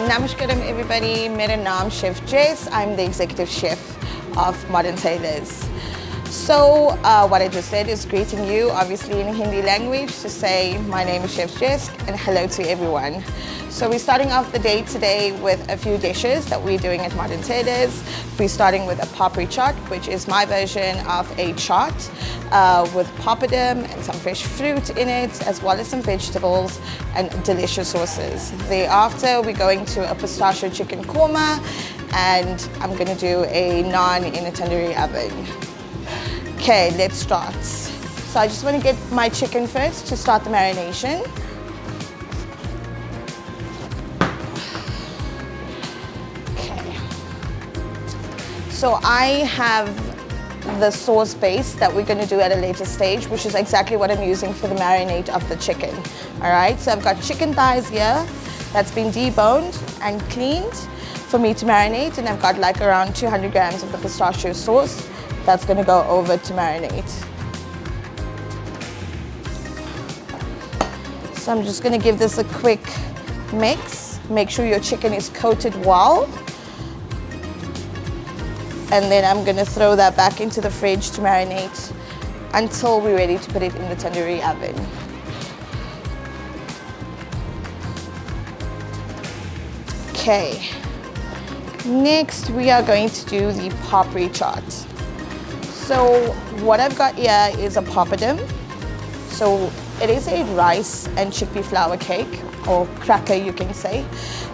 Namaskaram everybody, मेरा नाम Chef Jess. I'm the executive chef of Modern Tailors. So what I just said is greeting you, obviously in Hindi language, to say my name is Chef Jess and hello to everyone. So we're starting off the day today with a few dishes that we're doing at Modern Tailors. We're starting with a Papri chaat, which is my version of a chaat with papadum and some fresh fruit in it, as well as some vegetables and delicious sauces. Thereafter, we're going to a pistachio chicken korma, and I'm going to do a naan in a tandoori oven. Okay, let's start. So I just want to get my chicken first to start the marination. Okay. So I have the sauce base that we're going to do at a later stage, which is exactly what I'm using for the marinade of the chicken. All right, so I've got chicken thighs here that's been deboned and cleaned for me to marinate, and I've got like around 200 grams of the pistachio sauce that's going to go over to marinate. So I'm just going to give this a quick mix. Make sure your chicken is coated well. And then I'm going to throw that back into the fridge to marinate until we're ready to put it in the tandoori oven. Okay. Next, we are going to do the Papri chaat. So what I've got here is a papadum. So it is a rice and chickpea flour cake, or cracker you can say,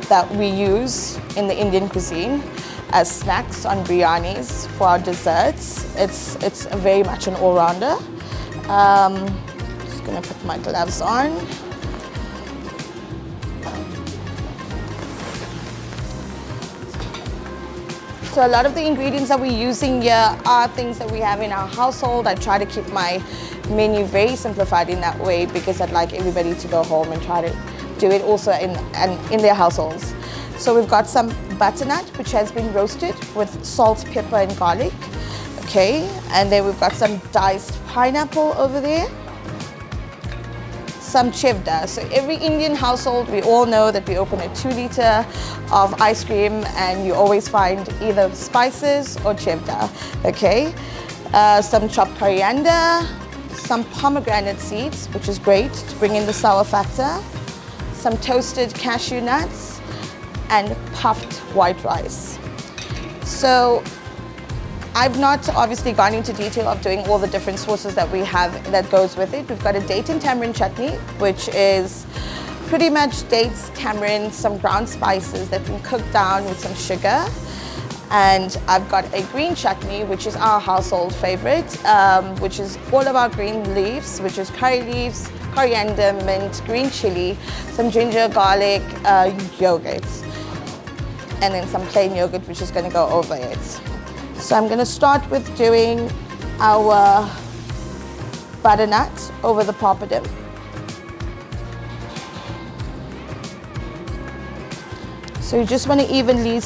that we use in the Indian cuisine as snacks on biryanis for our desserts. It's very much an all-rounder. Just gonna put my gloves on. So a lot of the ingredients that we're using here are things that we have in our household. I try to keep my menu very simplified in that way because I'd like everybody to go home and try to do it also in their households. So we've got some butternut, which has been roasted with salt, pepper, and garlic. Okay, and then we've got some diced pineapple over there. Some cheddar. So every Indian household, we all know that we open a 2-liter of ice cream and you always find either spices or cheddar. Okay, some chopped coriander, some pomegranate seeds, which is great to bring in the sour factor, some toasted cashew nuts, and puffed white rice. So I've not obviously gone into detail of doing all the different sauces that we have that goes with it. We've got a date and tamarind chutney, which is pretty much dates, tamarind, some ground spices that have been cooked down with some sugar. And I've got a green chutney, which is our household favorite, which is all of our green leaves, which is curry leaves, coriander, mint, green chili, some ginger, garlic, yogurt, and then some plain yogurt, which is going to go over it. So I'm going to start with doing our butternut over the papadum. So you just want to evenly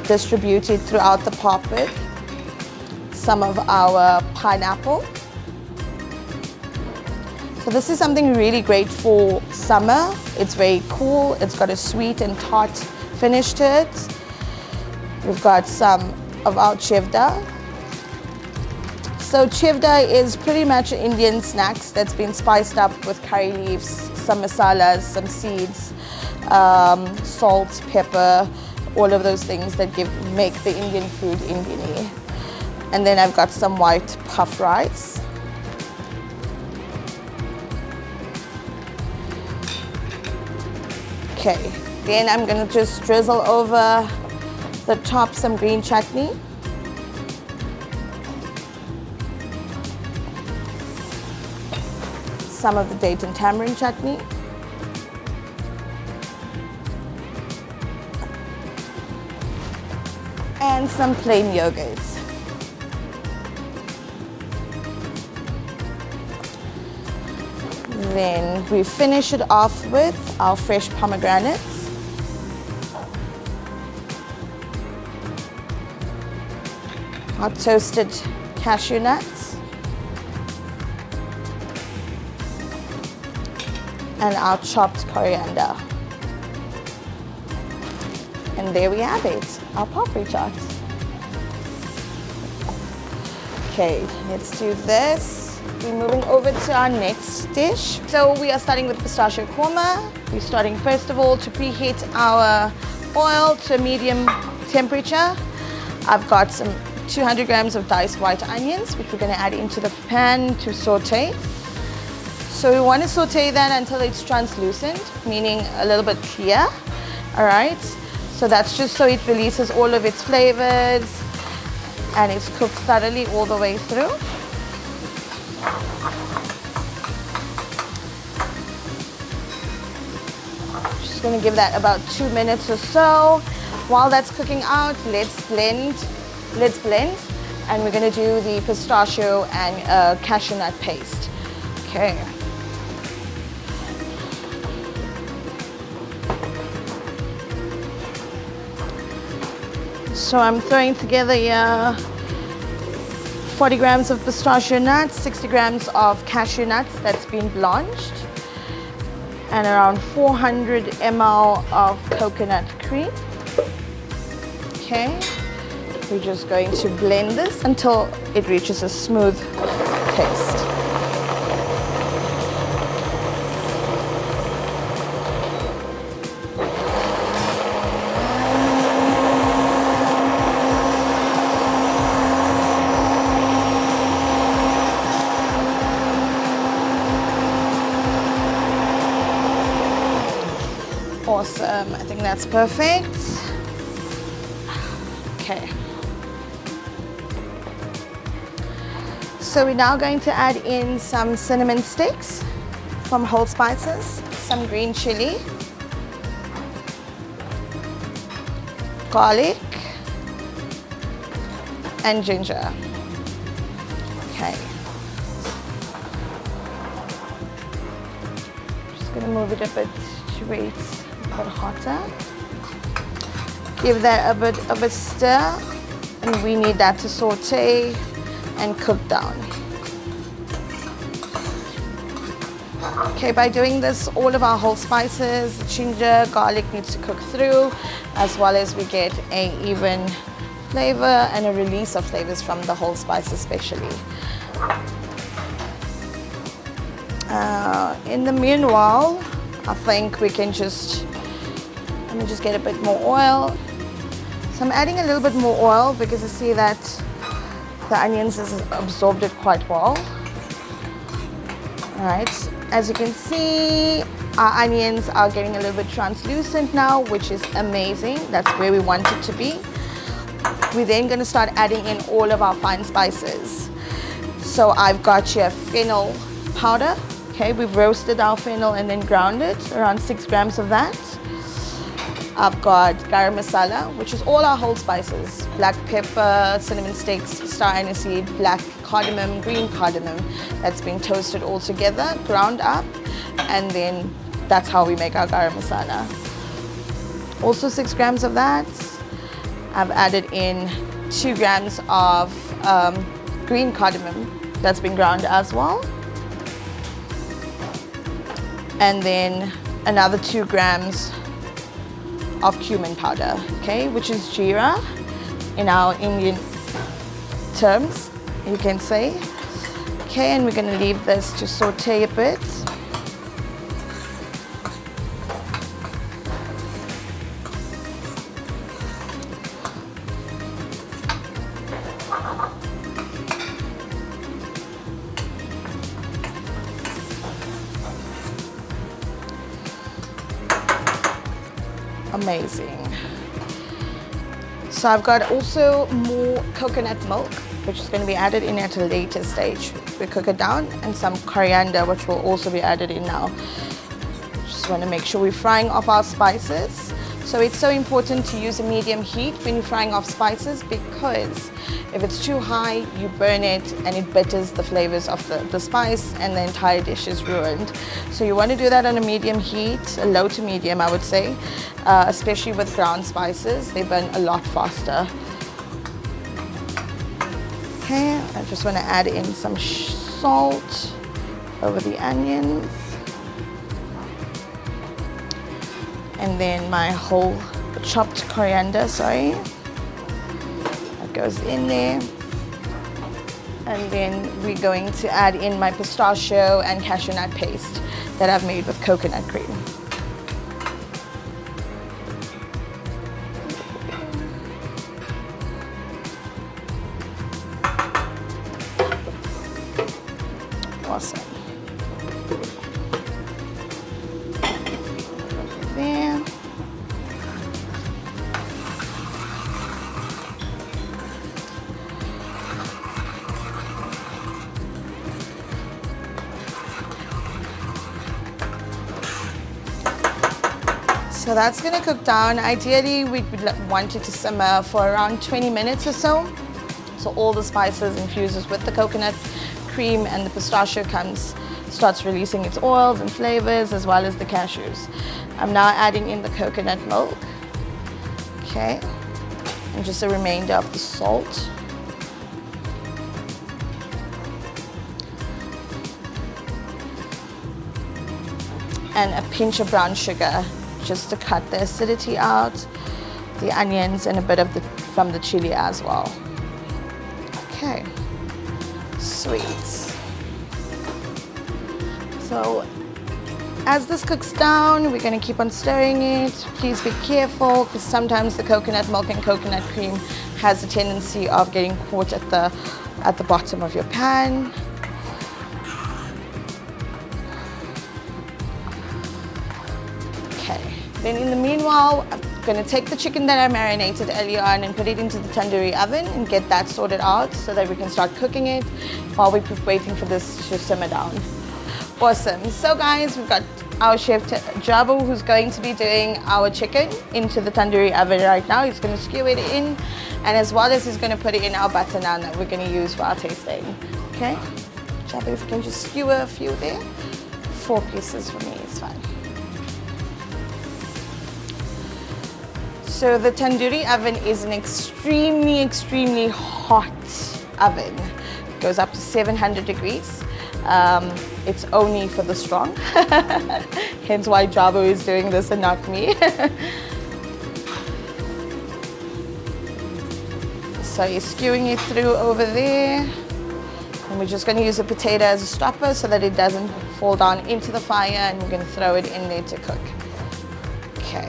distribute it throughout the papad. Some of our pineapple. So this is something really great for summer. It's very cool. It's got a sweet and tart finish to it. We've got some of our cheddar. So cheddar is pretty much an Indian snacks that's been spiced up with curry leaves, some masalas, some seeds, salt, pepper, all of those things that make the Indian food Indian-y. And then I've got some white puff rice. Okay, then I'm gonna just drizzle over the top some green chutney. Some of the date and tamarind chutney. And some plain yogurt. Then we finish it off with our fresh pomegranates. Our toasted cashew nuts. And our chopped coriander. And there we have it, our Papri chaat. Okay, let's do this. We're moving over to our next dish. So we are starting with pistachio korma. We're starting first of all to preheat our oil to a medium temperature. I've got some 200 grams of diced white onions, which we're going to add into the pan to saute. So we want to saute that until it's translucent, meaning a little bit clear. All right. So that's just so it releases all of its flavors and it's cooked thoroughly all the way through. Just going to give that about 2 minutes or so. While that's cooking out, let's blend, and we're going to do the pistachio and cashew nut paste. Okay. So I'm throwing together here 40 grams of pistachio nuts, 60 grams of cashew nuts that's been blanched, and around 400 ml of coconut cream. Okay, we're just going to blend this until it reaches a smooth paste. Awesome, I think that's perfect. Okay. So we're now going to add in some cinnamon sticks from Whole Spices, some green chili, garlic, and ginger. Okay. Just gonna move it a bit to where it's a bit hotter. Give that a bit of a stir, and we need that to saute and cook down. Okay, by doing this, all of our whole spices, ginger, garlic needs to cook through, as well as we get a even flavor and a release of flavors from the whole spice especially. In the meanwhile, I think we can let me just get a bit more oil. So I'm adding a little bit more oil because I see that the onions has absorbed it quite well. All right, as you can see, our onions are getting a little bit translucent now, which is amazing. That's where we want it to be. We're then going to start adding in all of our fine spices. So I've got here fennel powder. Okay, we've roasted our fennel and then ground it, around 6 grams of that. I've got garam masala, which is all our whole spices. Black pepper, cinnamon sticks, star anise seed, black cardamom, green cardamom. That's been toasted all together, ground up, and then that's how we make our garam masala. Also 6 grams of that. I've added in 2 grams of green cardamom that's been ground as well. And then another 2 grams of cumin powder, okay, which is jeera in our Indian terms, you can say. Okay, and we're going to leave this to saute a bit. Amazing. So I've got also more coconut milk, which is going to be added in at a later stage. We cook it down, and some coriander, which will also be added in now. Just want to make sure we're frying off our spices. So it's so important to use a medium heat when you're frying off spices, because if it's too high, you burn it and it bitters the flavors of the spice, and the entire dish is ruined. So you want to do that on a medium heat, a low to medium, I would say, especially with ground spices. They burn a lot faster. Okay, I just want to add in some salt over the onions. And then my whole chopped coriander, sorry. That goes in there. And then we're going to add in my pistachio and cashew nut paste that I've made with coconut cream. Awesome. There. So that's going to cook down. Ideally, we'd want it to simmer for around 20 minutes or so. So all the spices infuses with the coconut cream and the pistachio starts releasing its oils and flavors as well as the cashews. I'm now adding in the coconut milk. Okay. And just a remainder of the salt. And a pinch of brown sugar just to cut the acidity out, the onions, and a bit of from the chili as well. Okay, sweet. So as this cooks down, we're going to keep on stirring it. Please be careful because sometimes the coconut milk and coconut cream has a tendency of getting caught at the bottom of your pan. Then in the meanwhile, I'm going to take the chicken that I marinated earlier on and put it into the tandoori oven and get that sorted out so that we can start cooking it while we're waiting for this to simmer down. Awesome. So guys, we've got our chef Jabu who's going to be doing our chicken into the tandoori oven right now. He's going to skew it in, and as well as he's going to put it in our butter naan that we're going to use for our tasting. Okay? Jabu, if you can just skewer a few there. 4 pieces for me is fine. So the tandoori oven is an extremely hot oven. It goes up to 700 degrees. It's only for the strong. Hence why Jabu is doing this and not me. So you're skewing it through over there. And we're just going to use a potato as a stopper so that it doesn't fall down into the fire, and we're going to throw it in there to cook. Okay.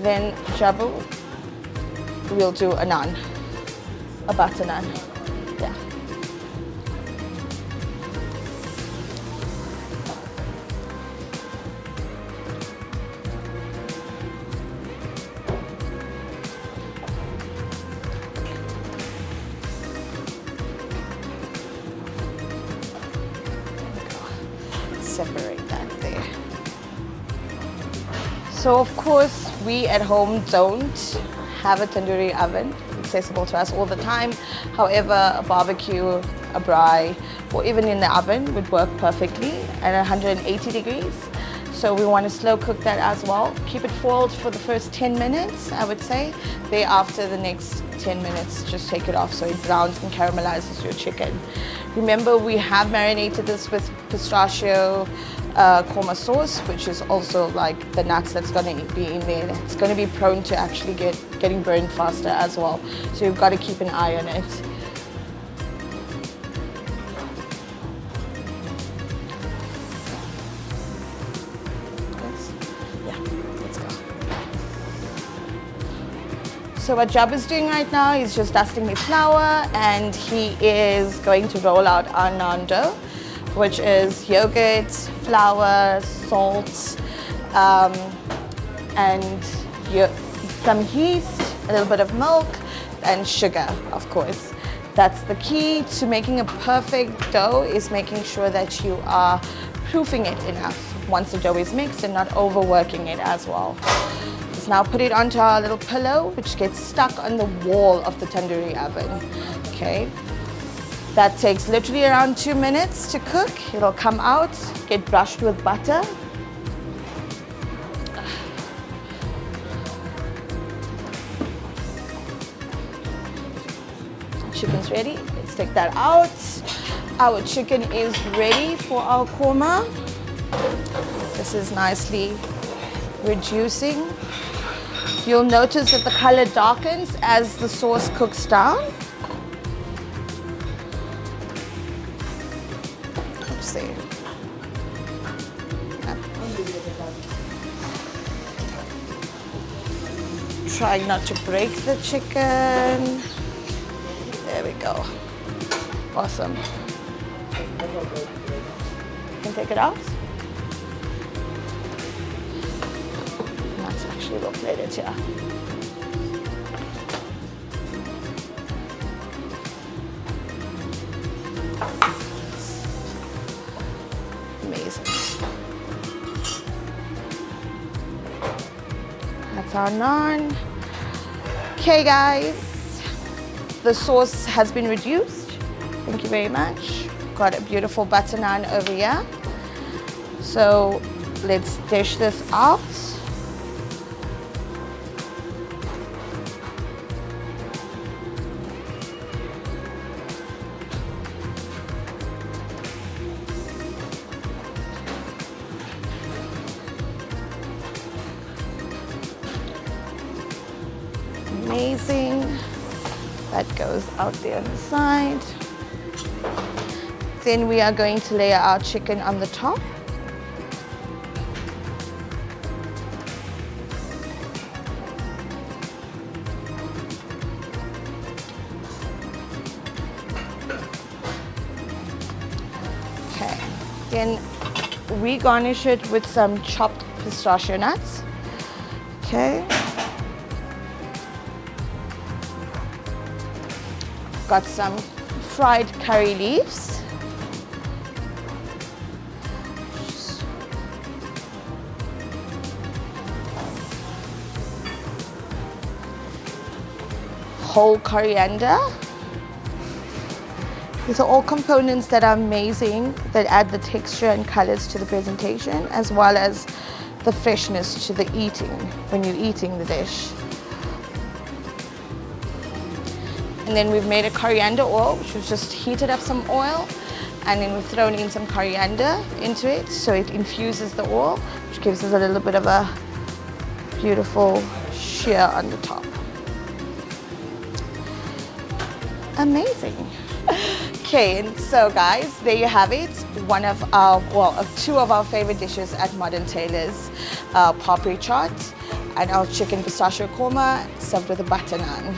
Then Jabu, we'll do a naan, a butter naan. Yeah. Separate that there. So of course, we at home don't have a tandoori oven accessible to us all the time. However, a barbecue, a braai, or even in the oven would work perfectly at 180 degrees. So we want to slow cook that as well. Keep it foiled for the first 10 minutes, I would say. Thereafter, the next 10 minutes, just take it off so it browns and caramelizes your chicken. Remember, we have marinated this with pistachio korma sauce, which is also like the nuts that's going to be in there. It's going to be prone to actually getting burned faster as well. So you've got to keep an eye on it. So what Jab is doing right now is just dusting his flour, and he is going to roll out our naan dough, which is yogurt, flour, salt, and some yeast, a little bit of milk, and sugar, of course. That's the key to making a perfect dough, is making sure that you are proofing it enough once the dough is mixed and not overworking it as well. Let's now put it onto our little pillow, which gets stuck on the wall of the tandoori oven. Okay. That takes literally around 2 minutes to cook. It'll come out, get brushed with butter. Chicken's ready. Let's take that out. Our chicken is ready for our korma. This is nicely reducing. You'll notice that the color darkens as the sauce cooks down. Let's see. Try not to break the chicken. There we go. Awesome. You can take it out. That's actually we'll plate it here. Amazing. That's our naan. Okay guys, the sauce has been reduced. Thank you very much. Got a beautiful butter naan over here. So let's dish this out. Amazing. That goes out there on the side. Then we are going to layer our chicken on the top. Okay. Then we garnish it with some chopped pistachio nuts. Okay. Got some fried curry leaves. Whole coriander. These are all components that are amazing, that add the texture and colors to the presentation, as well as the freshness to the eating when you're eating the dish. And then we've made a coriander oil, which we've just heated up some oil, and then we've thrown in some coriander into it, so it infuses the oil, which gives us a little bit of a beautiful sheer on the top. Amazing. Okay, and so guys, there you have it. One of our, two of our favorite dishes at Modern Tailors, Papri chaat and our chicken pistachio korma served with a butter naan.